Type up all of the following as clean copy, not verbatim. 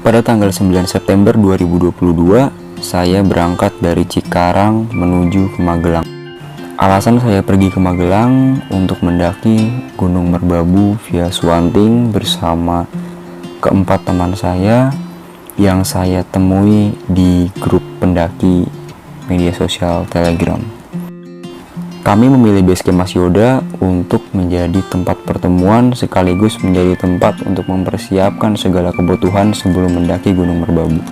Pada tanggal 9 September 2022, saya berangkat dari Cikarang menuju ke Magelang. Alasan saya pergi ke Magelang untuk mendaki Gunung Merbabu via Suwanting bersama keempat teman saya yang saya temui di grup pendaki media sosial Telegram. Kami memilih basecamp Mas Yoda untuk menjadi tempat pertemuan sekaligus menjadi tempat untuk mempersiapkan segala kebutuhan sebelum mendaki Gunung Merbabu.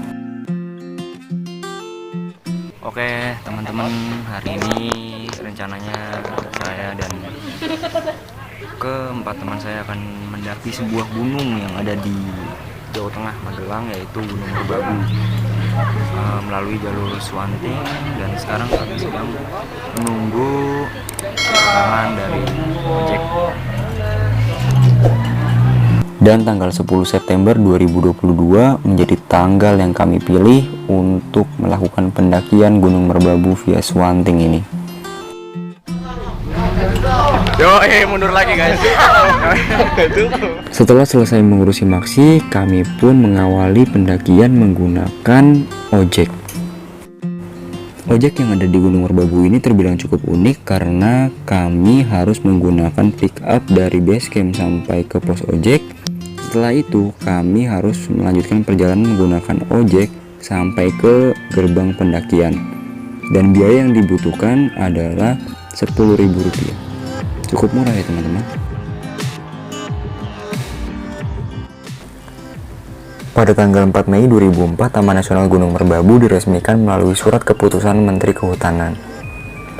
Oke teman-teman, hari ini rencananya saya dan keempat teman saya akan mendaki sebuah gunung yang ada di Jawa Tengah, Magelang, yaitu Gunung Merbabu, melalui jalur Suwanting. Dan sekarang kami sedang menunggu kedatangan dari ojek. Dan tanggal 10 September 2022 menjadi tanggal yang kami pilih untuk melakukan pendakian Gunung Merbabu via Suwanting ini. Mundur lagi guys. Setelah selesai mengurusi maksi, kami pun mengawali pendakian menggunakan ojek. Ojek yang ada di Gunung Merbabu ini terbilang cukup unik karena kami harus menggunakan pick up dari base camp sampai ke pos ojek. Setelah itu kami harus melanjutkan perjalanan menggunakan ojek sampai ke gerbang pendakian. Dan biaya yang dibutuhkan adalah Rp10.000. Cukup murah ya teman-teman. Pada tanggal 4 Mei 2004, Taman Nasional Gunung Merbabu diresmikan melalui surat keputusan Menteri Kehutanan.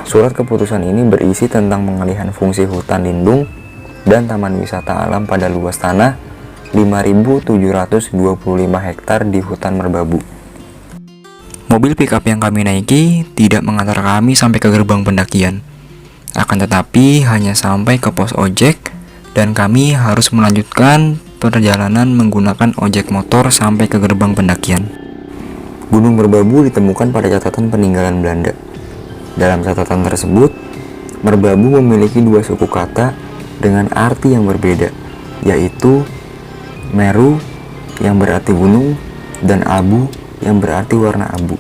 Surat keputusan ini berisi tentang pengalihan fungsi hutan lindung dan taman wisata alam pada luas tanah 5.725 hektar di hutan Merbabu. Mobil pickup yang kami naiki tidak mengantar kami sampai ke gerbang pendakian. Akan tetapi hanya sampai ke pos ojek dan kami harus melanjutkan perjalanan menggunakan ojek motor sampai ke gerbang pendakian. Gunung Merbabu ditemukan pada catatan peninggalan Belanda. Dalam catatan tersebut, Merbabu memiliki dua suku kata dengan arti yang berbeda, yaitu Meru yang berarti gunung dan Abu yang berarti warna abu.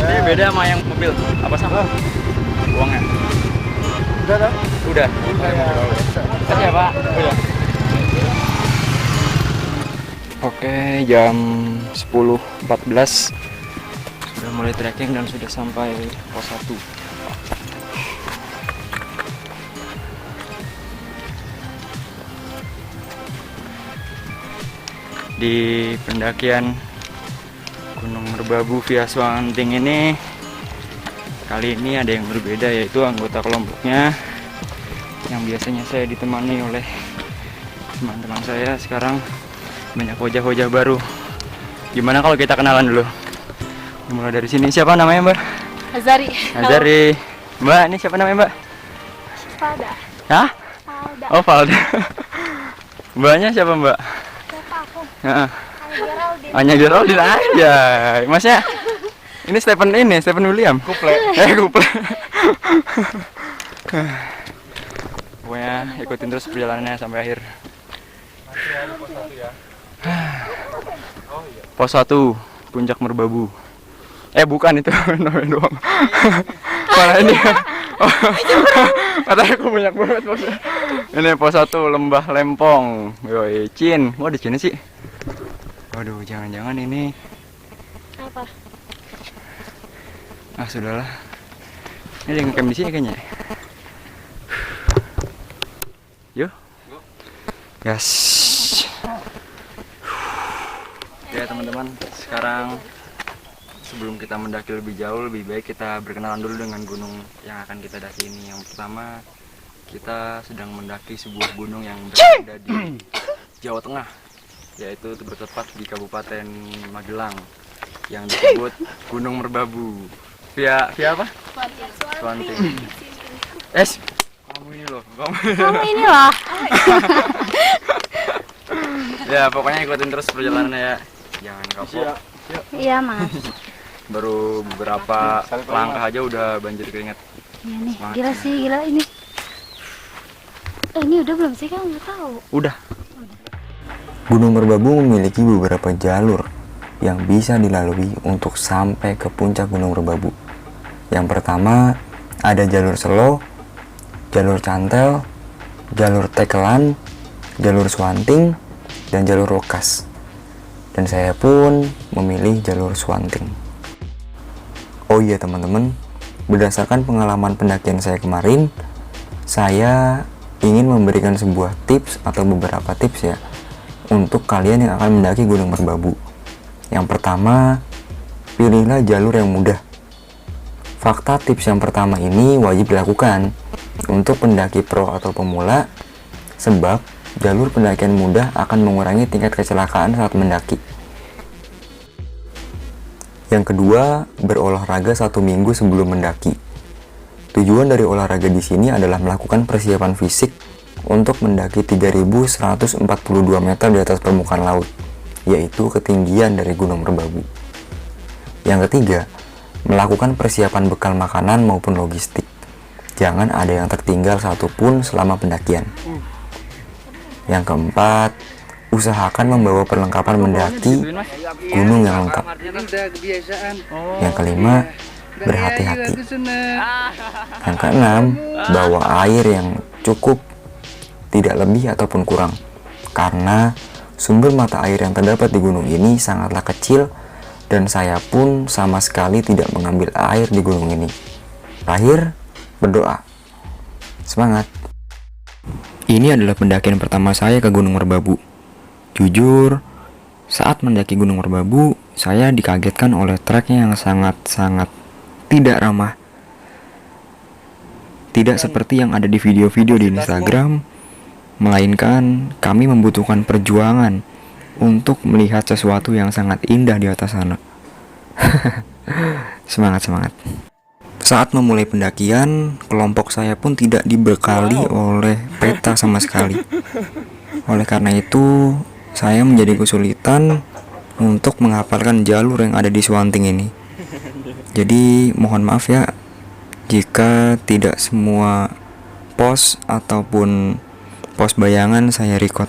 Ini beda sama yang mobil. Apa sama? Uangnya. Udah. Kasih ya Pak. Udah. Oke, jam 10.14 sudah mulai trekking dan sudah sampai pos 1. Di pendakian Gunung Merbabu via Suwanting ini, kali ini ada yang berbeda, yaitu anggota kelompoknya yang biasanya saya ditemani oleh teman-teman saya. Sekarang banyak wajah-wajah baru. Gimana kalau kita kenalan dulu? Mulai dari sini. Siapa namanya Mbak? Azari. Azari. Mbak, ini siapa namanya Mbak? Falda. Hah? Falda. Oh, Falda. Mbaknya siapa Mbak? Siapa aku? Heeh. Geraldine. Hanya Geraldine aja. Masnya ini Stephen William. Kuple. Kuple. Pokoknya ikutin terus perjalanannya sampai akhir. Pos 1, Puncak Merbabu. Bukan itu namanya doang. Mana ini? Katanya aku banyak banget posnya. Ini pos 1, Lembah Lempong. Yoi, Cin. Di sini sih. Waduh, jangan-jangan ini Apa? sudahlah. Ini yang ngecamp di sini kayaknya. Yuk. Gas. Ya teman-teman, sekarang sebelum kita mendaki lebih jauh, lebih baik kita berkenalan dulu dengan gunung yang akan kita daki ini. Yang pertama, kita sedang mendaki sebuah gunung yang berada di Jawa Tengah, yaitu bertepat di Kabupaten Magelang yang disebut Gunung Merbabu. Via apa? Suwanting. Kamu ini loh. Kamu inilah. Ya pokoknya ikutin terus perjalanannya ya. Jangan kapok. Iya Mas. Baru beberapa langkah aja udah banjir keringat. Iya nih. Semangat. Gila sih, gila ini. Ini udah belum sih? Kan nggak tahu. Udah. Gunung Merbabu memiliki beberapa jalur yang bisa dilalui untuk sampai ke puncak Gunung Merbabu. Yang pertama ada jalur Selo, jalur Cantel, jalur Tekelan, jalur Swanting, dan jalur Rokas. Dan saya pun memilih jalur Swanting. Oh iya teman-teman, berdasarkan pengalaman pendakian saya kemarin, saya ingin memberikan sebuah tips atau beberapa tips ya untuk kalian yang akan mendaki Gunung Merbabu. Yang pertama, pilihlah jalur yang mudah. Fakta tips yang pertama ini wajib dilakukan untuk pendaki pro atau pemula, sebab jalur pendakian mudah akan mengurangi tingkat kecelakaan saat mendaki. Yang kedua, berolahraga 1 minggu sebelum mendaki. Tujuan dari olahraga di sini adalah melakukan persiapan fisik untuk mendaki 3142 meter di atas permukaan laut, yaitu ketinggian dari Gunung Merbabu. Yang ketiga, melakukan persiapan bekal makanan maupun logistik. Jangan ada yang tertinggal satupun selama pendakian. Yang keempat, usahakan membawa perlengkapan mendaki gunung yang lengkap. Yang kelima, berhati-hati. Yang keenam, bawa air yang cukup, tidak lebih ataupun kurang, karena sumber mata air yang terdapat di gunung ini sangatlah kecil dan saya pun sama sekali tidak mengambil air di gunung ini. Terakhir, berdoa. Semangat! Ini adalah pendakian pertama saya ke Gunung Merbabu. Jujur, saat mendaki Gunung Merbabu, saya dikagetkan oleh treknya yang sangat-sangat tidak ramah. Tidak seperti yang ada di video-video di Instagram, melainkan kami membutuhkan perjuangan untuk melihat sesuatu yang sangat indah di atas sana. Semangat. Saat memulai pendakian, kelompok saya pun tidak dibekali oleh peta sama sekali. Oleh karena itu, saya menjadi kesulitan untuk menghafalkan jalur yang ada di Swanting ini. Jadi mohon maaf ya jika tidak semua pos ataupun pos bayangan saya record.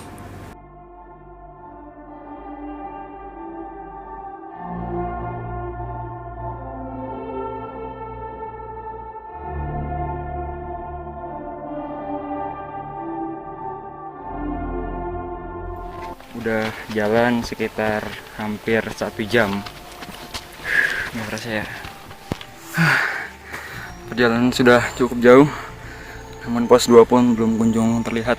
Udah jalan sekitar hampir 1 jam. Nggak berasa ya. Perjalanan sudah cukup jauh, namun pos 2 pun belum kunjung terlihat.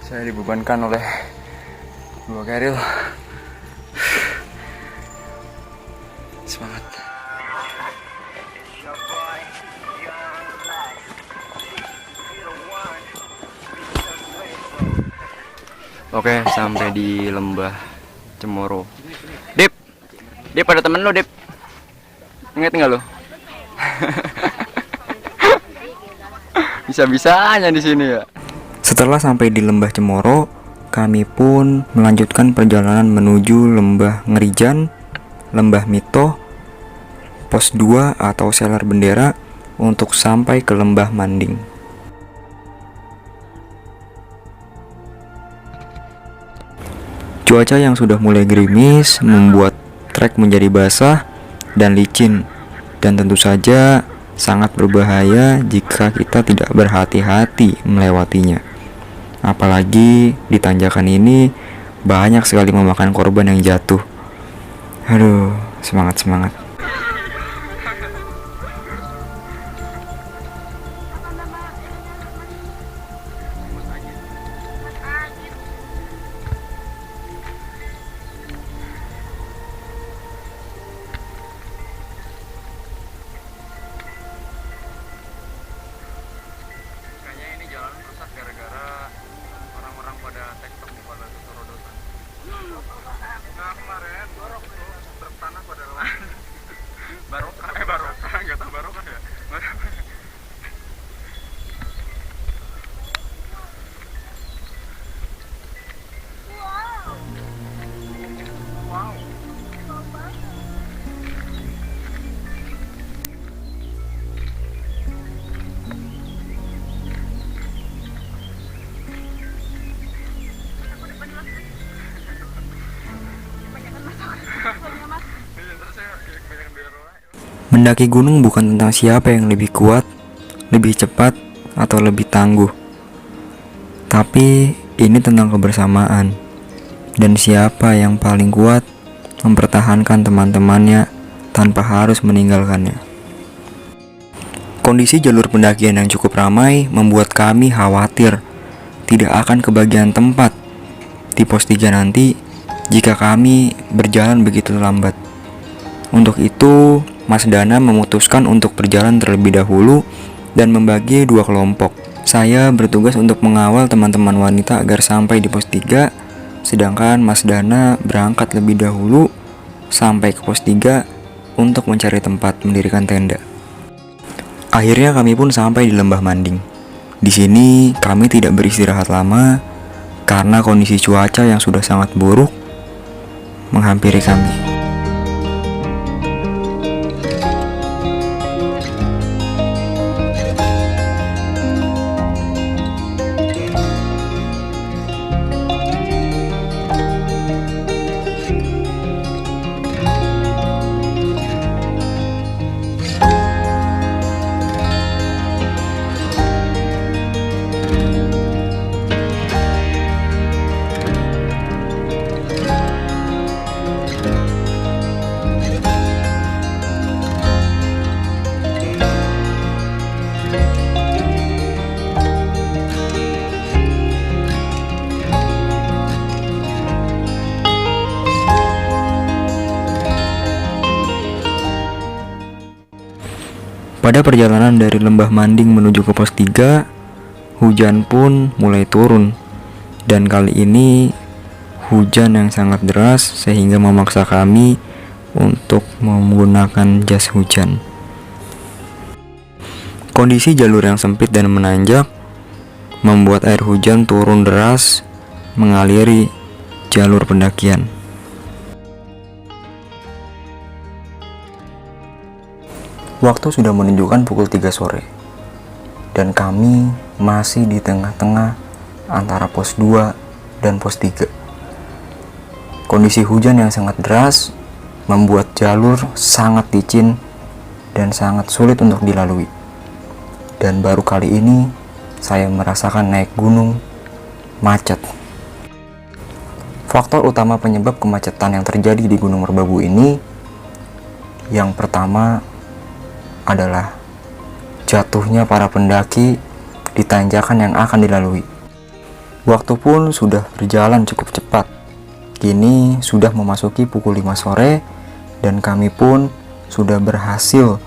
Saya dibebankan oleh 2 keril. Semangat. Oke, sampai di lembah Cemoro. Dip ada temen lo, Dip. Ingat nggak lo? Bisa-bisanya di sini ya. Setelah sampai di lembah Cemoro, kami pun melanjutkan perjalanan menuju lembah Ngerijan, lembah Mito, pos 2 atau Selar Bendera untuk sampai ke lembah Manding. Cuaca yang sudah mulai gerimis membuat trek menjadi basah dan licin, dan tentu saja sangat berbahaya jika kita tidak berhati-hati melewatinya. Apalagi di tanjakan ini banyak sekali memakan korban yang jatuh. Aduh, semangat. Mendaki gunung bukan tentang siapa yang lebih kuat, lebih cepat, atau lebih tangguh. Tapi ini tentang kebersamaan. Dan siapa yang paling kuat mempertahankan teman-temannya tanpa harus meninggalkannya. Kondisi jalur pendakian yang cukup ramai membuat kami khawatir tidak akan kebagian tempat di pos 3 nanti jika kami berjalan begitu lambat. Untuk itu, Mas Dana memutuskan untuk berjalan terlebih dahulu dan membagi 2 kelompok. Saya bertugas untuk mengawal teman-teman wanita agar sampai di pos 3, sedangkan Mas Dana berangkat lebih dahulu sampai ke pos 3 untuk mencari tempat mendirikan tenda. Akhirnya kami pun sampai di Lembah Manding. Di sini kami tidak beristirahat lama karena kondisi cuaca yang sudah sangat buruk menghampiri kami. Pada perjalanan dari Lembah Manding menuju ke pos 3, hujan pun mulai turun. Dan kali ini hujan yang sangat deras sehingga memaksa kami untuk menggunakan jas hujan. Kondisi jalur yang sempit dan menanjak membuat air hujan turun deras mengaliri jalur pendakian. Waktu sudah menunjukkan pukul 3 sore dan kami masih di tengah-tengah antara pos 2 dan pos 3. Kondisi hujan yang sangat deras membuat jalur sangat licin dan sangat sulit untuk dilalui. Dan baru kali ini saya merasakan naik gunung macet. Faktor utama penyebab kemacetan yang terjadi di Gunung Merbabu ini, yang pertama adalah jatuhnya para pendaki di tanjakan yang akan dilalui. Waktu pun sudah berjalan cukup cepat. Kini sudah memasuki pukul 5 sore dan kami pun sudah berhasil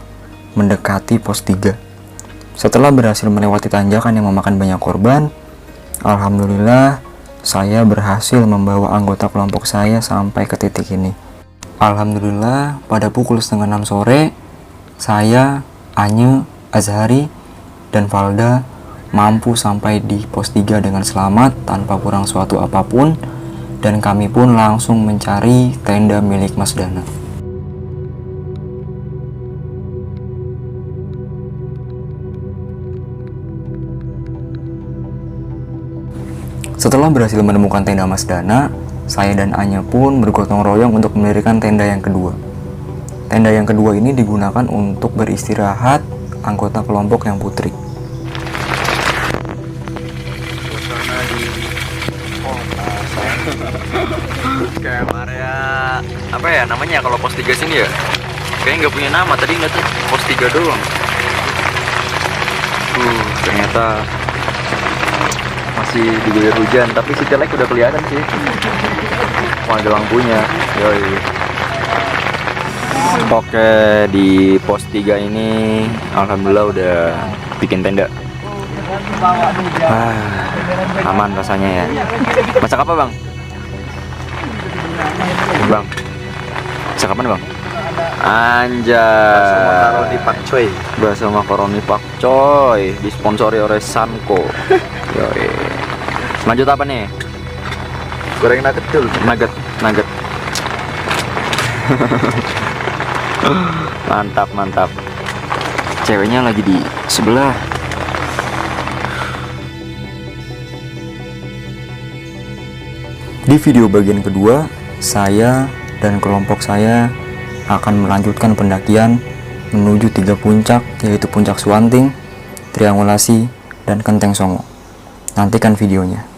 mendekati pos 3. Setelah berhasil melewati tanjakan yang memakan banyak korban, alhamdulillah saya berhasil membawa anggota kelompok saya sampai ke titik ini. Alhamdulillah pada pukul setengah 6 sore saya, Anye, Azhari, dan Valda mampu sampai di pos 3 dengan selamat tanpa kurang suatu apapun, dan kami pun langsung mencari tenda milik Mas Dana. Setelah berhasil menemukan tenda Mas Dana, saya dan Anye pun bergotong royong untuk mendirikan tenda yang kedua. Tenda yang kedua ini digunakan untuk beristirahat anggota kelompok yang putri. Suasana di kayak area apa ya namanya kalau pos 3 sini ya? Kayaknya nggak punya nama, tadi nggak tuh pos 3 doang. Ternyata masih diguyur hujan, tapi si Celek udah kelihatan sih. Wah, ada lampunya. Yoi. Oke, di pos 3 ini alhamdulillah udah bikin tenda. Aman rasanya ya. Masak apa, Bang? Bang. Masak apa nih, Bang? Anjay. Makaroni pakcoy. Bakso makaroni pakcoy disponsori oleh Sanko. Yoi. Lanjut apa nih? Goreng nugget dulu. Nugget. Mantap. Ceweknya lagi di sebelah. Di video bagian kedua, saya dan kelompok saya akan melanjutkan pendakian menuju 3 puncak, yaitu Puncak Suwanting, Triangulasi, dan Kenteng Songo. Nantikan videonya.